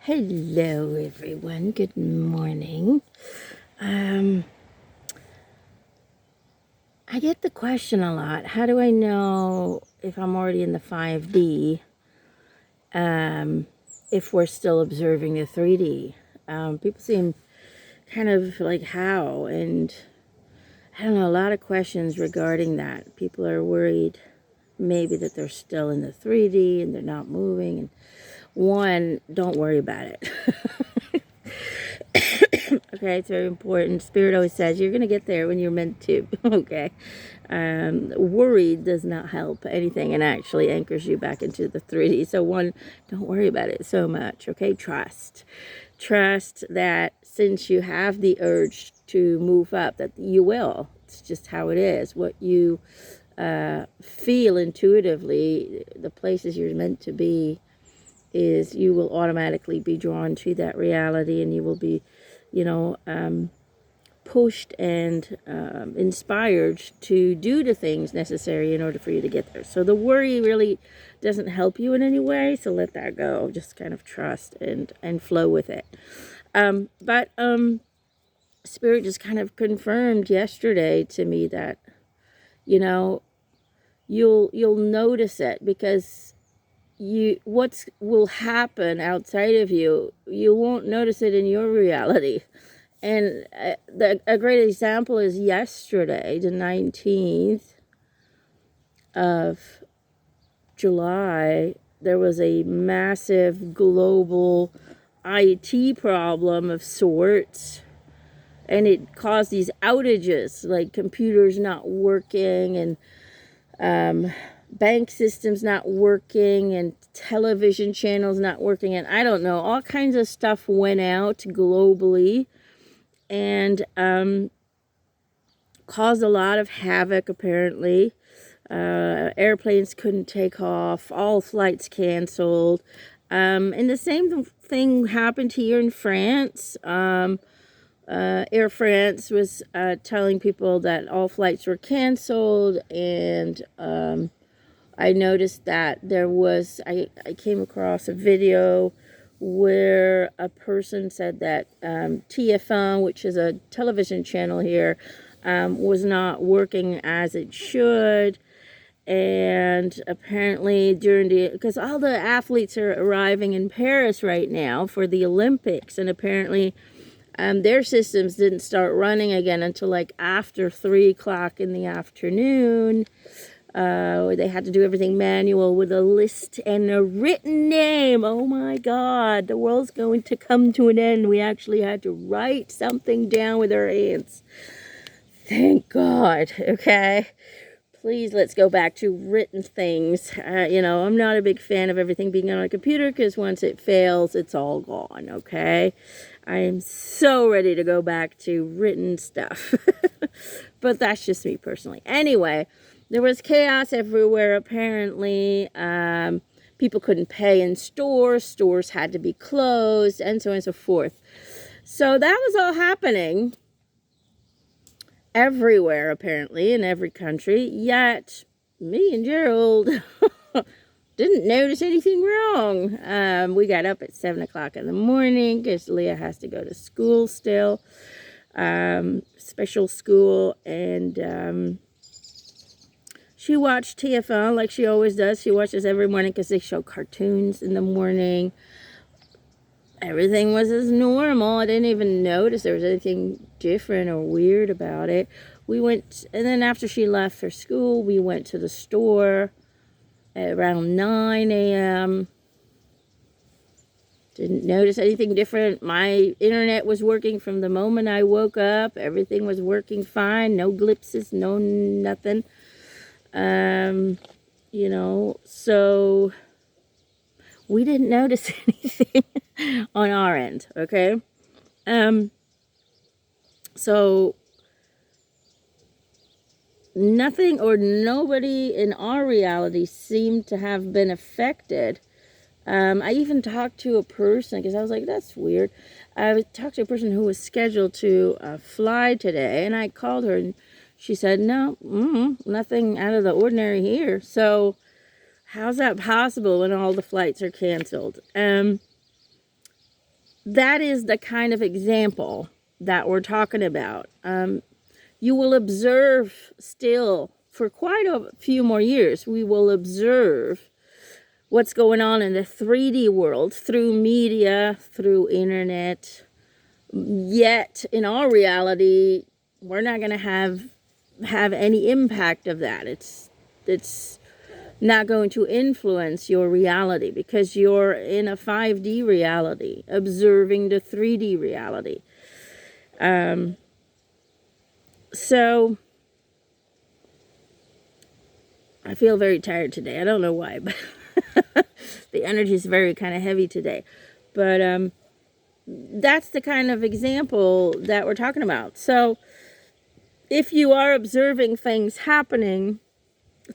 Hello, everyone. Good morning. I get the question a lot. How do I know if I'm already in the 5D, if we're still observing the 3D? People seem kind of like, how? And I don't know, a lot of questions regarding that. People are worried maybe that they're still in the 3D and they're not moving. And one, don't worry about it. Okay, it's very important. Spirit always says you're going to get there when you're meant to. Okay. Worry does not help anything and actually anchors you back into the 3D. So one, don't worry about it so much. Okay. Trust that since you have the urge to move up, that you will. It's just how it is. What you feel intuitively, the places you're meant to be, is you will automatically be drawn to that reality, and you will be, pushed and inspired to do the things necessary in order for you to get there. So the worry really doesn't help you in any way, so let that go. Just kind of trust and flow with it. But Spirit just kind of confirmed yesterday to me that, you'll notice it, because what will happen outside of you won't notice it in your reality. And a great example is yesterday, the 19th of July, there was a massive global IT problem of sorts, and it caused these outages, like computers not working, and bank systems not working, and television channels not working, and I don't know, all kinds of stuff went out globally, and caused a lot of havoc, apparently. Airplanes couldn't take off, all flights canceled, and the same thing happened here in France. Air France was telling people that all flights were canceled, and I noticed that there was, I came across a video where a person said that TF1, which is a television channel here, was not working as it should. And apparently because all the athletes are arriving in Paris right now for the Olympics, and apparently their systems didn't start running again until like after 3 o'clock in the afternoon. They had to do everything manual with a list and a written name. Oh my God, the world's going to come to an end. We actually had to write something down with our hands. Thank God. Okay. Please, let's go back to written things. I'm not a big fan of everything being on a computer, because once it fails, it's all gone. Okay. I am so ready to go back to written stuff. But that's just me personally. Anyway, there was chaos everywhere, apparently. People couldn't pay in stores. Stores had to be closed, and so on and so forth. So that was all happening everywhere, apparently, in every country. Yet, me and Gerald didn't notice anything wrong. We got up at 7 o'clock in the morning because Leah has to go to school still. Special school, and she watched TFL like she always does. She watches every morning because they show cartoons in the morning. Everything was as normal. I didn't even notice there was anything different or weird about it. We went, and then after she left for school, we went to the store at around 9 a.m. Didn't notice anything different. My internet was working from the moment I woke up. Everything was working fine. No glitches, no nothing. So we didn't notice anything on our end, okay? So nothing or nobody in our reality seemed to have been affected. I even talked to a person, because I was like, that's weird. I talked to a person who was scheduled to fly today, and I called her, and she said, no, nothing out of the ordinary here. So how's that possible when all the flights are canceled? that is the kind of example that we're talking about. You will observe still for quite a few more years, we will observe what's going on in the 3D world through media, through internet. Yet in our reality, we're not going to have any impact of that. It's not going to influence your reality because you're in a 5D reality, observing the 3D reality. So I feel very tired today. I don't know why, but the energy is very kind of heavy today. But that's the kind of example that we're talking about. So if you are observing things happening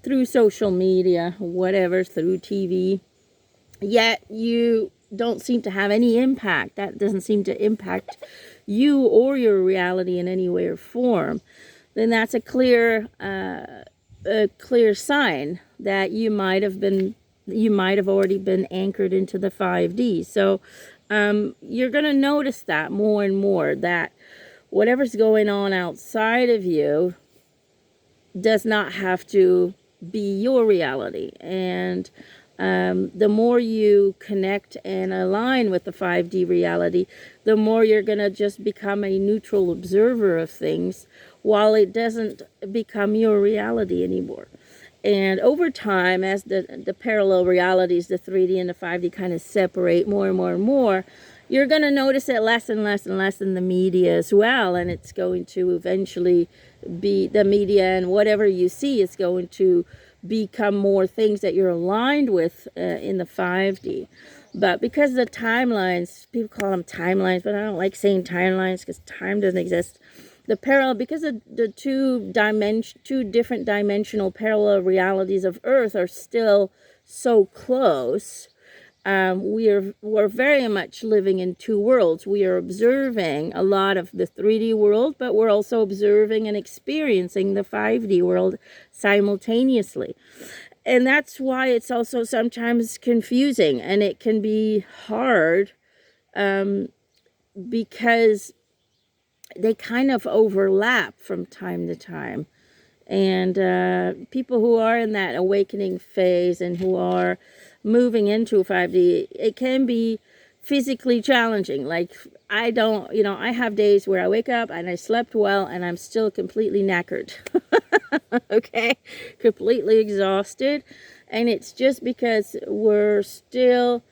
through social media, whatever, through TV, yet you don't seem to have any impact, that doesn't seem to impact you or your reality in any way or form, then that's a clear sign that you might have already been anchored into the 5D. So you're going to notice that more and more, that whatever's going on outside of you does not have to be your reality. And the more you connect and align with the 5D reality, the more you're going to just become a neutral observer of things while it doesn't become your reality anymore. And over time, as the parallel realities, the 3D and the 5D kind of separate more and more and more, you're going to notice it less and less and less in the media as well. And it's going to eventually be the media, and whatever you see is going to become more things that you're aligned with in the 5D. But because the timelines, people call them timelines, but I don't like saying timelines because time doesn't exist. The parallel, because of the two different dimensional parallel realities of Earth are still so close, we're very much living in two worlds. We are observing a lot of the 3D world, but we're also observing and experiencing the 5D world simultaneously. And that's why it's also sometimes confusing, and it can be hard because they kind of overlap from time to time. And people who are in that awakening phase and who are moving into 5D, it can be physically challenging. Like I have days where I wake up and I slept well and I'm still completely knackered. Okay? Completely exhausted. And it's just because we're still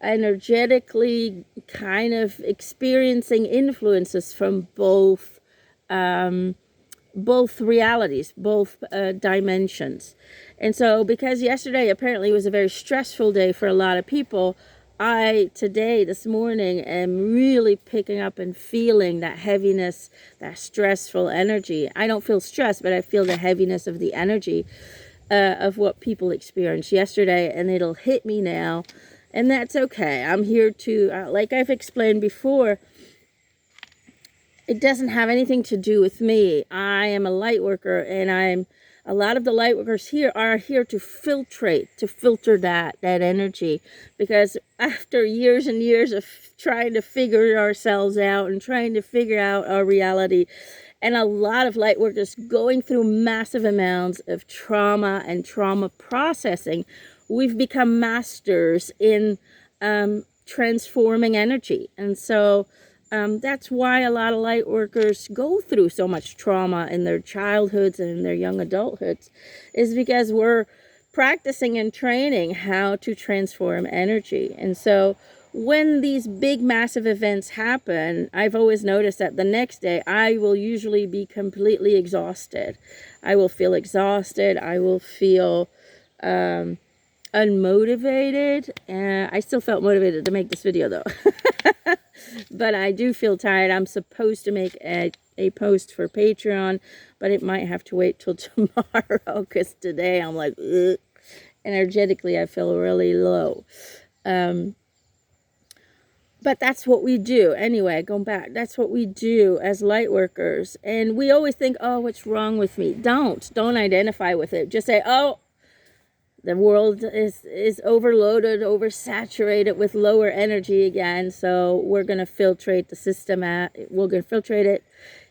energetically kind of experiencing influences from both realities, both dimensions. And so because yesterday apparently was a very stressful day for a lot of people, this morning, am really picking up and feeling that heaviness, that stressful energy. I don't feel stress, but I feel the heaviness of the energy of what people experienced yesterday, and it'll hit me now. And that's okay. I'm here to, like I've explained before, it doesn't have anything to do with me. I am a light worker, and a lot of the light workers here are here to filter that energy. Because after years and years of trying to figure ourselves out and trying to figure out our reality, and a lot of light workers going through massive amounts of trauma and trauma processing, we've become masters in transforming energy. And so that's why a lot of light workers go through so much trauma in their childhoods and in their young adulthoods, is because we're practicing and training how to transform energy. And so when these big massive events happen, I've always noticed that the next day I will usually be completely exhausted. I will feel exhausted. I will feel unmotivated. I still felt motivated to make this video though. But I do feel tired. I'm supposed to make a post for Patreon, but it might have to wait till tomorrow because today I'm like, ugh. Energetically I feel really low. But that's what we do. Anyway, going back, that's what we do as light workers. And we always think, oh, what's wrong with me? Don't identify with it. Just say, oh, The world is overloaded, oversaturated with lower energy again. So we're going to filtrate the system we're going to filtrate it.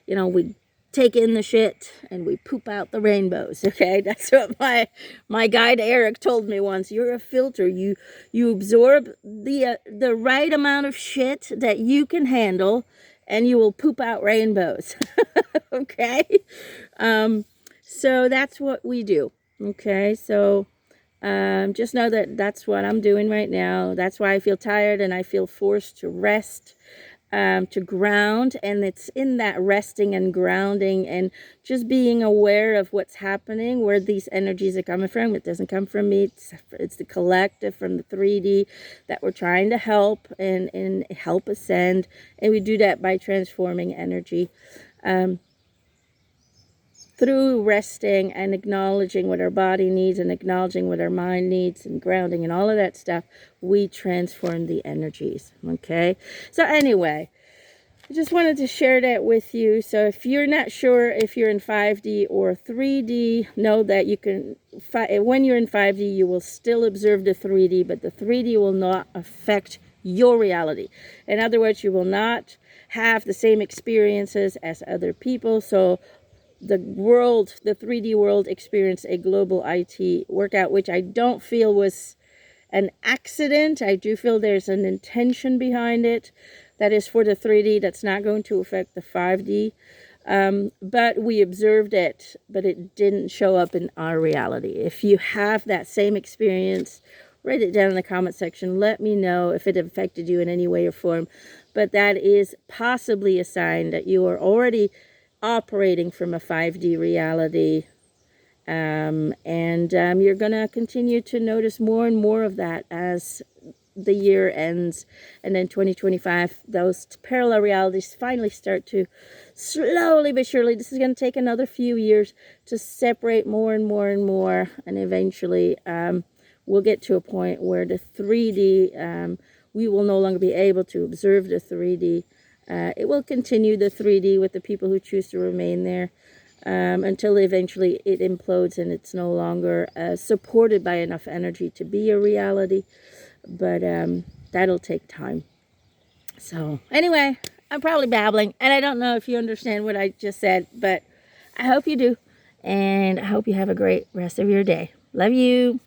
You know, we take in the shit and we poop out the rainbows. Okay, that's what my guide Eric told me once. You're a filter. You absorb the right amount of shit that you can handle, and you will poop out rainbows. Okay, so that's what we do. Okay, so just know that that's what I'm doing right now. That's why I feel tired and I feel forced to rest, to ground. And it's in that resting and grounding and just being aware of what's happening, where these energies are coming from. It doesn't come from me. It's the collective from the 3D that we're trying to help and help ascend. And we do that by transforming energy. Through resting and acknowledging what our body needs and acknowledging what our mind needs and grounding and all of that stuff, we transform the energies. Okay, so anyway, I just wanted to share that with you. So if you're not sure if you're in 5D or 3D, know that you can, when you're in 5D, you will still observe the 3D, but the 3D will not affect your reality. In other words, you will not have the same experiences as other people. So the 3D world experienced a global IT workout, which I don't feel was an accident. I do feel there's an intention behind it that is for the 3D, that's not going to affect the 5D. But we observed it, but it didn't show up in our reality. If you have that same experience, write it down in the comment section. Let me know if it affected you in any way or form. But that is possibly a sign that you are already operating from a 5D reality, and you're going to continue to notice more and more of that as the year ends, and then 2025, those parallel realities finally start to slowly but surely, this is going to take another few years to separate more and more and more, and eventually we'll get to a point where the 3D, we will no longer be able to observe the 3D. It will continue the 3D with the people who choose to remain there until eventually it implodes and it's no longer supported by enough energy to be a reality. But that'll take time. So anyway, I'm probably babbling, and I don't know if you understand what I just said, but I hope you do. And I hope you have a great rest of your day. Love you.